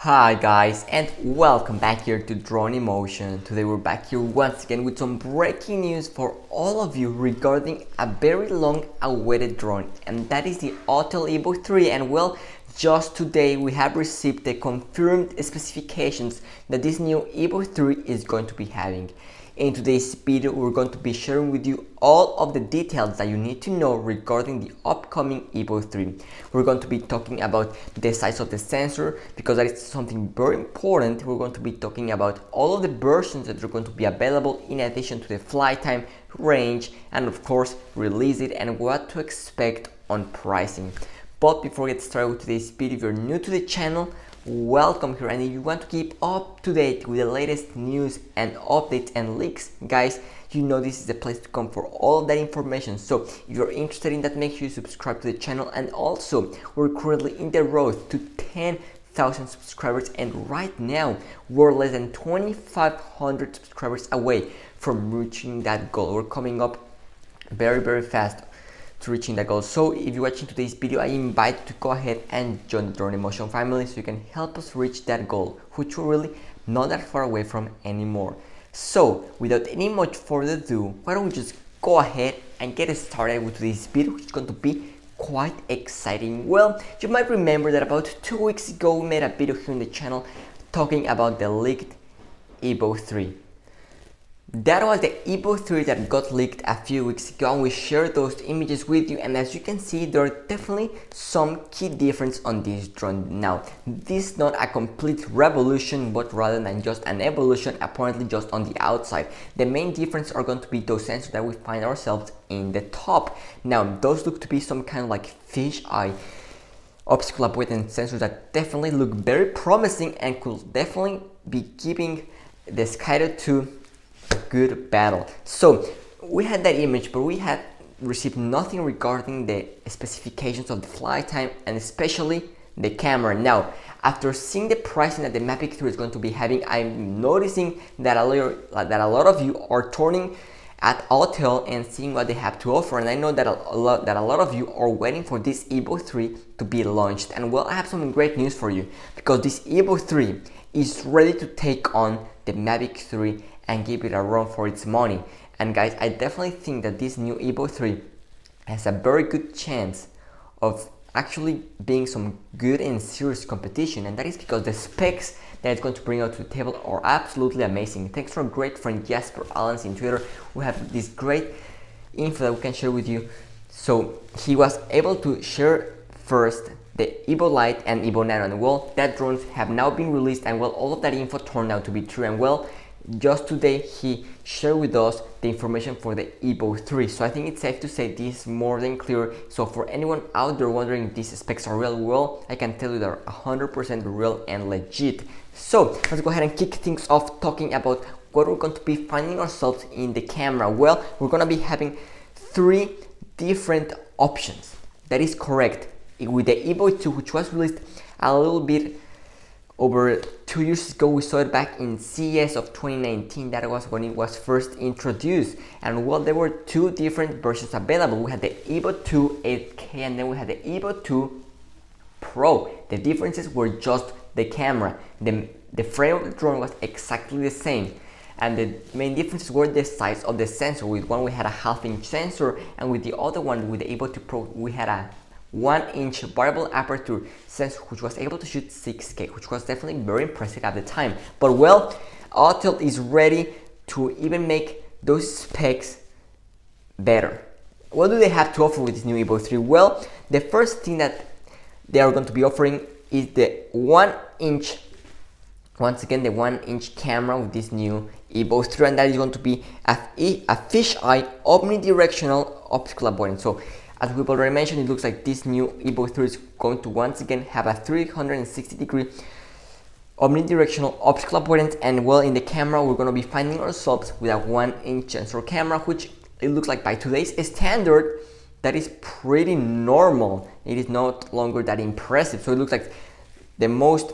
Hi guys, and welcome back here to Drone Emotion. Today we're back here once again with some breaking news for all of you regarding a very long awaited drone, and that is the Autel Evo 3. And well, just today we have received the confirmed specifications that this new Evo 3 is going to be having. In today's video, we're going to be sharing with you all of the details that you need to know regarding the upcoming Evo 3. We're going to be talking about the size of the sensor because that is something very important. We're going to be talking about all of the versions that are going to be available in addition to the flight time, range, and of course release it and what to expect on pricing. But before we get started with today's video, if you're new to the channel, welcome here, and if you want to keep up to date with the latest news and updates and leaks, guys, you know this is the place to come for all of that information. So if you're interested in that, make sure you subscribe to the channel. And also, we're currently in the road to 10,000 subscribers, and right now we're less than 2,500 subscribers away from reaching that goal. We're coming up very fast to reaching that goal. So if you're watching today's video, I invite you to go ahead and join the Drone Emotion family so you can help us reach that goal, which we're really not that far away from anymore. So without any much further ado, why don't we just go ahead and get started with today's video, which is going to be quite exciting. Well, you might remember that about 2 weeks ago we made a video here on the channel talking about the leaked Evo 3. That was the Evo 3 that got leaked a few weeks ago, and we shared those images with you, and as you can see, there are definitely some key differences on this drone. Now, this is not a complete revolution, but rather than just an evolution, apparently just on the outside. The main difference are going to be those sensors that we find ourselves in the top. Now, those look to be some kind of like fish eye optical avoidance sensors that definitely look very promising and could definitely be giving the Skydio 2 good battle. So we had that image, but we had received nothing regarding the specifications of the flight time and especially the camera. Now, after seeing the pricing that the Mavic 3 is going to be having, I'm noticing that a lot of you are turning at Autel and seeing what they have to offer, and I know that a lot of you are waiting for this Evo 3 to be launched. And well, I have some great news for you, because this Evo 3 is ready to take on the Mavic 3 and give it a run for its money. And guys, I definitely think that this new Evo 3 has a very good chance of actually being some good and serious competition, and that is because the specs that it's going to bring out to the table are absolutely amazing. Thanks to our great friend Jasper Allens in Twitter, we have this great info that we can share with you. So he was able to share first the Evo Lite and Evo Nano, and well, that drones have now been released, and well, all of that info turned out to be true. And well, just today he shared with us the information for the Evo 3. So I think it's safe to say this is more than clear. So for anyone out there wondering if these specs are real, well, I can tell you they're 100% real and legit. So let's go ahead and kick things off talking about what we're going to be finding ourselves in the camera. Well, we're going to be having 3 different options. That is correct. With the Evo 2, which was released a little bit over 2 years ago, we saw it back in CES of 2019. That was when it was first introduced. And well, there were 2 different versions available. We had the Evo 2 8K, and then we had the Evo 2 Pro. The differences were just the camera. The frame of the drone was exactly the same, and the main differences were the size of the sensor. With one we had a 1/2-inch sensor, and with the other one, with the Evo 2 Pro, we had a 1-inch variable aperture sensor, which was able to shoot 6K, which was definitely very impressive at the time. But well, Autel is ready to even make those specs better. What do they have to offer with this new Evo 3? Well, the first thing that they are going to be offering is the 1-inch, once again, the 1-inch camera with this new Evo 3, and that is going to be a fisheye omnidirectional optical avoidance. So as we've already mentioned, it looks like this new Evo 3 is going to once again have a 360-degree omnidirectional optical avoidance. And well, in the camera, we're going to be finding ourselves with a 1-inch sensor camera, which it looks like by today's standard, that is pretty normal. It is not longer that impressive. So it looks like the most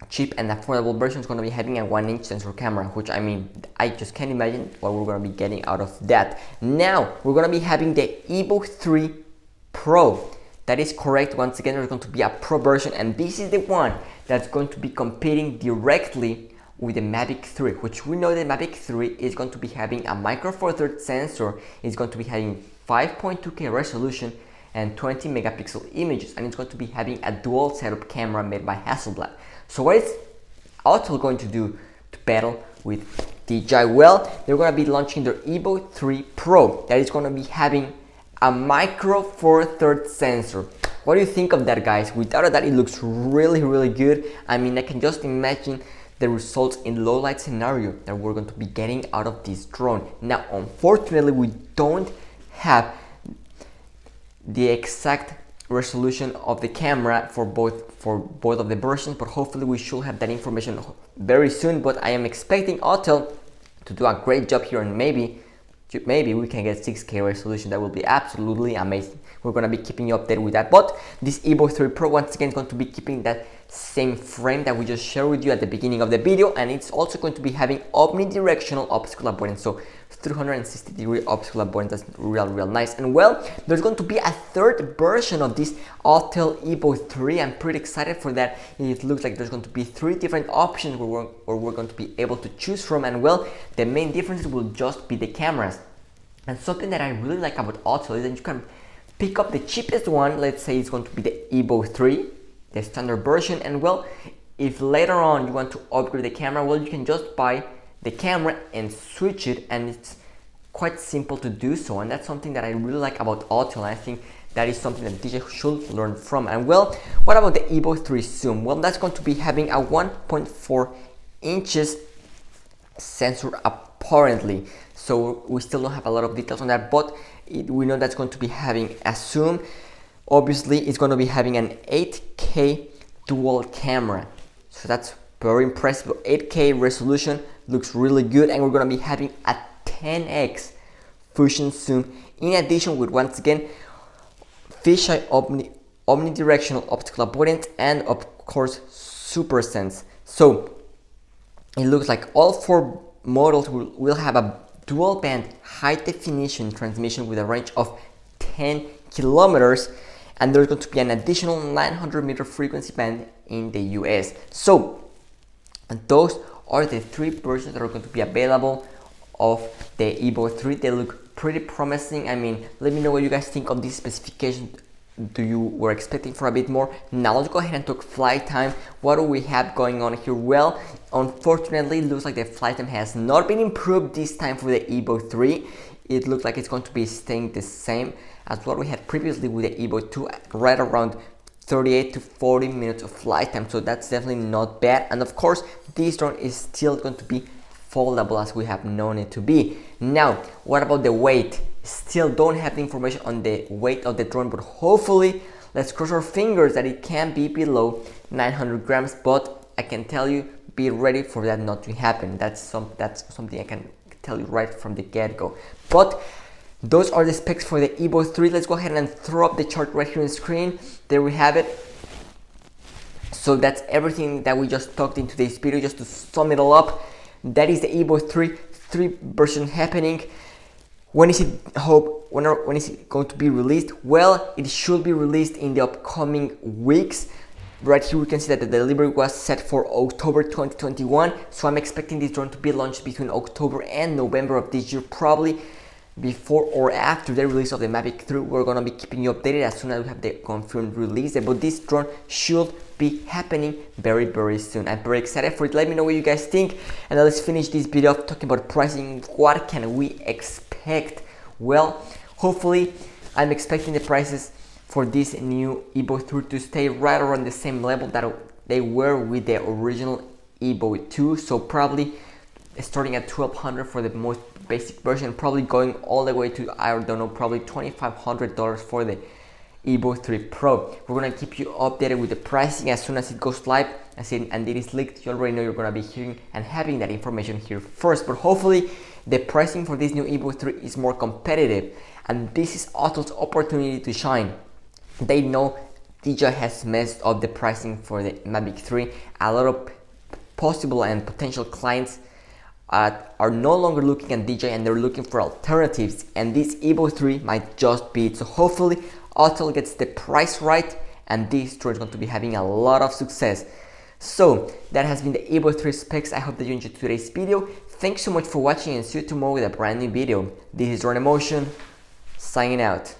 cheap and affordable version is going to be having a 1-inch sensor camera, which I mean, I just can't imagine what we're going to be getting out of that. Now we're going to be having the Evo 3 Pro. That is correct. Once again, there's going to be a Pro version, and this is the one that's going to be competing directly with the Mavic 3, which we know the Mavic 3 is going to be having a micro four thirds sensor, is going to be having 5.2K resolution and 20 megapixel images, and it's going to be having a dual setup camera made by Hasselblad. So what is Autel going to do to battle with DJI? Well, they're going to be launching their Evo 3 Pro that is going to be having a micro four thirds sensor. What do you think of that, guys? Without a doubt, it looks really good. I mean, I can just imagine the results in low light scenario that we're going to be getting out of this drone. Now, unfortunately, we don't have the exact resolution of the camera for both of the versions, but hopefully we should have that information very soon. But I am expecting Autel to do a great job here, and maybe we can get 6K resolution. That will be absolutely amazing. We're going to be keeping you updated with that. But this Evo 3 Pro, once again, is going to be keeping that same frame that we just shared with you at the beginning of the video, and it's also going to be having omnidirectional optical avoidance, so 360-degree optical avoidance. That's real nice. And well, there's going to be a third version of this Autel Evo 3. I'm pretty excited for that. It looks like there's going to be 3 different options where we're going to be able to choose from, and well, the main differences will just be the cameras. And something that I really like about Autel is that you can pick up the cheapest one. Let's say it's going to be the Evo 3, the standard version, and well, if later on you want to upgrade the camera, well, you can just buy the camera and switch it, and it's quite simple to do so. And that's something that I really like about Autel, and I think that is something that DJI should learn from. And well, what about the Evo 3 Zoom? Well, that's going to be having a 1.4 inches sensor apparently, so we still don't have a lot of details on that, but we know that's going to be having a zoom. Obviously, it's going to be having an 8K dual camera, so that's very impressive. 8K resolution looks really good, and we're going to be having a 10x fusion zoom in addition with, once again, fisheye omnidirectional optical avoidance, and of course super sense. So it looks like all 4 models will have a dual band high definition transmission with a range of 10 kilometers, and there's going to be an additional 900 meter frequency band in the US. So those are the 3 versions that are going to be available of the Evo 3. They look pretty promising. I mean, let me know what you guys think of these specifications. Do you were expecting for a bit more? Now let's go ahead and talk flight time. What do we have going on here? Well, unfortunately, it looks like the flight time has not been improved this time for the Evo 3. It looks like it's going to be staying the same as what we had previously with the Evo 2, right around 38 to 40 minutes of flight time. So that's definitely not bad. And of course, this drone is still going to be foldable as we have known it to be. Now, what about the weight? Still don't have the information on the weight of the drone, but hopefully, let's cross our fingers that it can be below 900 grams. But I can tell you, be ready for that not to happen. That's something I can tell you right from the get-go. But those are the specs for the Evo 3. Let's go ahead and throw up the chart right here on the screen. There we have it. So that's everything that we just talked in today's video. Just to sum it all up, that is the Evo 3 version happening. When is it when is it going to be released? Well, it should be released in the upcoming weeks. Right here we can see that the delivery was set for October 2021. So I'm expecting this drone to be launched between October and November of this year, probably before or after the release of the Mavic 3. We're gonna be keeping you updated as soon as we have the confirmed release. But this drone should be happening very soon. I'm very excited for it. Let me know what you guys think, and let's finish this video off talking about pricing. What can we expect? Well, hopefully I'm expecting the prices for this new Evo 3 to stay right around the same level that they were with the original Evo 2. So probably starting at $1,200 for the most basic version, probably going all the way to, I don't know, probably $2,500 for the Evo 3 Pro. We're gonna keep you updated with the pricing as soon as it goes live. And it is leaked. You already know you're gonna be hearing and having that information here first. But hopefully the pricing for this new Evo 3 is more competitive, and this is Autel's opportunity to shine. They know DJI has messed up the pricing for the Mavic 3. A lot of possible and potential clients are no longer looking at DJI, and they're looking for alternatives, and this Evo 3 might just be it. So hopefully Autel gets the price right, and this drone is going to be having a lot of success. So that has been the Evo 3 specs. I hope that you enjoyed today's video. Thanks so much for watching, and see you tomorrow with a brand new video. This is Drone Emotion, signing out.